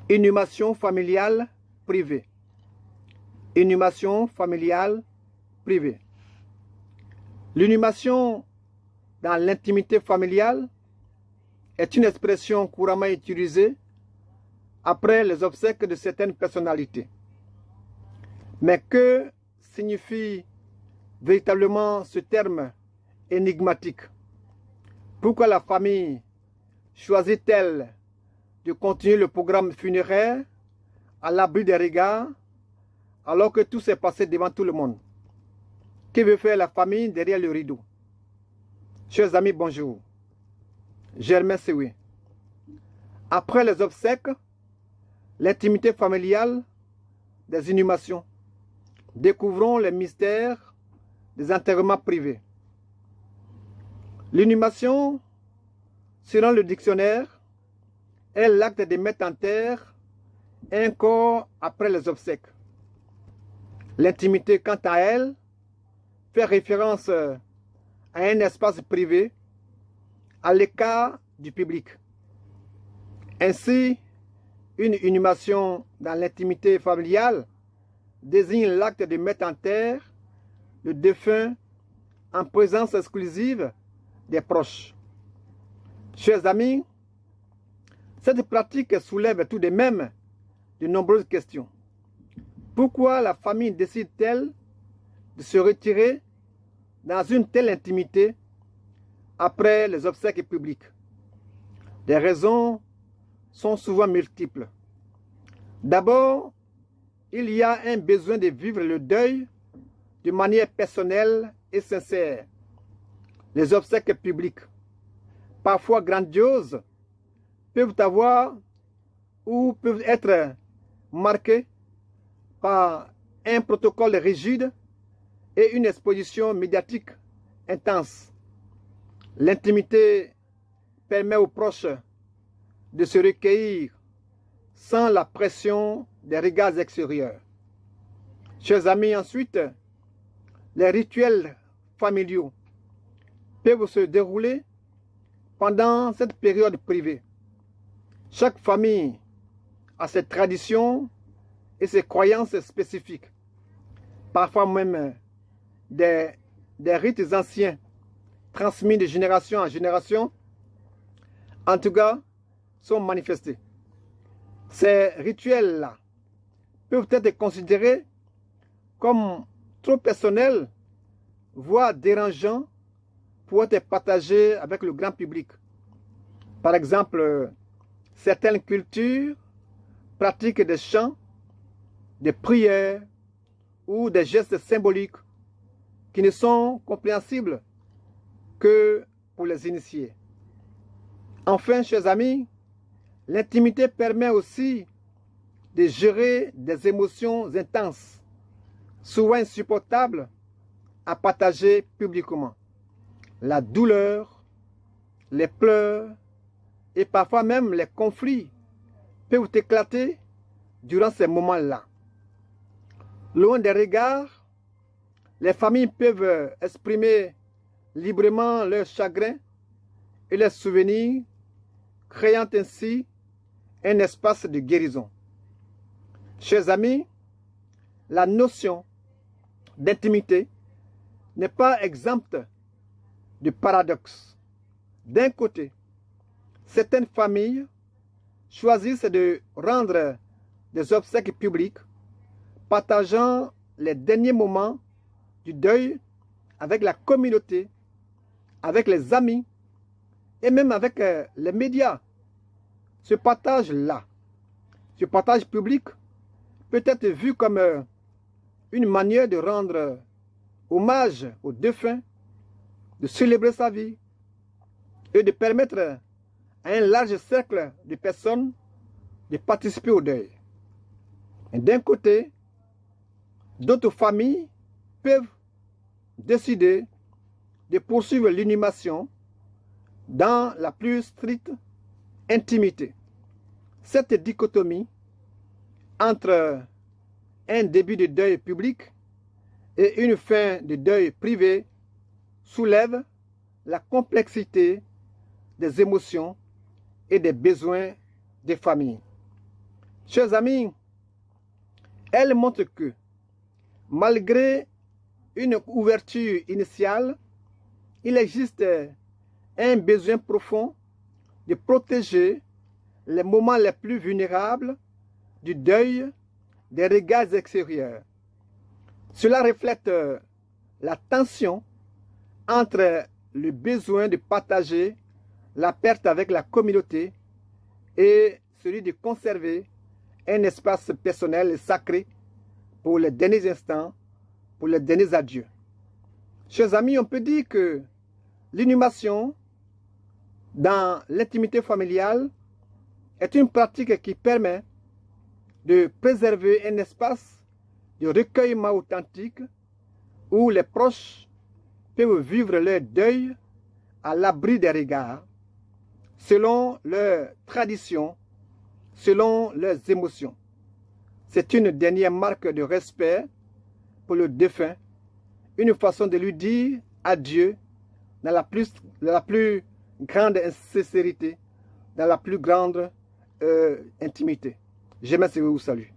Inhumation familiale privée. Inhumation familiale privée. L'inhumation dans l'intimité familiale est une expression couramment utilisée après les obsèques de certaines personnalités. Mais que signifie véritablement ce terme énigmatique? Pourquoi la famille choisit-elle de continuer le programme funéraire à l'abri des regards alors que tout s'est passé devant tout le monde? Que veut faire la famille derrière le rideau? Chers amis, bonjour. Germain Sewi. Après les obsèques, l'intimité familiale des inhumations, découvrons les mystères des enterrements privés. L'inhumation, selon le dictionnaire, est l'acte de mettre en terre un corps après les obsèques. L'intimité, quant à elle, fait référence à un espace privé à l'écart du public. Ainsi, une inhumation dans l'intimité familiale désigne l'acte de mettre en terre le défunt en présence exclusive des proches. Chers amis, cette pratique soulève tout de même de nombreuses questions. Pourquoi la famille décide-t-elle de se retirer dans une telle intimité après les obsèques publiques? Les raisons sont souvent multiples. D'abord, il y a un besoin de vivre le deuil de manière personnelle et sincère. Les obsèques publiques, parfois grandioses, peuvent avoir ou peuvent être marquées par un protocole rigide et une exposition médiatique intense. L'intimité permet aux proches de se recueillir sans la pression des regards extérieurs. Chers amis, ensuite, les rituels familiaux peuvent se dérouler pendant cette période privée. Chaque famille a ses traditions et ses croyances spécifiques, parfois même des rites anciens transmis de génération en génération, en tout cas, sont manifestés. Ces rituels-là peuvent être considérés comme trop personnels, voire dérangeants, pour être partagés avec le grand public. Par exemple, certaines cultures pratiquent des chants, des prières ou des gestes symboliques qui ne sont compréhensibles que pour les initiés. Enfin, chers amis, l'intimité permet aussi de gérer des émotions intenses, souvent insupportables à partager publiquement. La douleur, les pleurs et parfois même les conflits peuvent éclater durant ces moments-là. Loin des regards, les familles peuvent exprimer librement leurs chagrins et leurs souvenirs, créant ainsi un espace de guérison. Chers amis, la notion d'intimité n'est pas exempte de paradoxe. D'un côté, certaines familles choisissent de rendre des obsèques publiques, partageant les derniers moments du deuil avec la communauté, avec les amis et même avec les médias. Ce partage-là, ce partage public peut être vu comme une manière de rendre hommage au défunt, de célébrer sa vie et de permettre à un large cercle de personnes de participer au deuil. Et d'un côté, d'autres familles peuvent décider de poursuivre l'inhumation dans la plus stricte intimité. Cette dichotomie entre un début de deuil public et une fin de deuil privé soulève la complexité des émotions et des besoins des familles. Chers amis, elle montre que malgré une ouverture initiale, il existe un besoin profond de protéger les moments les plus vulnérables du deuil des regards extérieurs. Cela reflète la tension entre le besoin de partager la perte avec la communauté et celui de conserver un espace personnel et sacré pour les derniers instants, pour les derniers adieux. Chers amis, on peut dire que l'inhumation dans l'intimité familiale est une pratique qui permet de préserver un espace de recueillement authentique où les proches peuvent vivre leur deuil à l'abri des regards, selon leurs traditions, selon leurs émotions. C'est une dernière marque de respect pour le défunt, une façon de lui dire adieu dans la plus grande sincérité, dans la plus grande intimité. Je vous salue.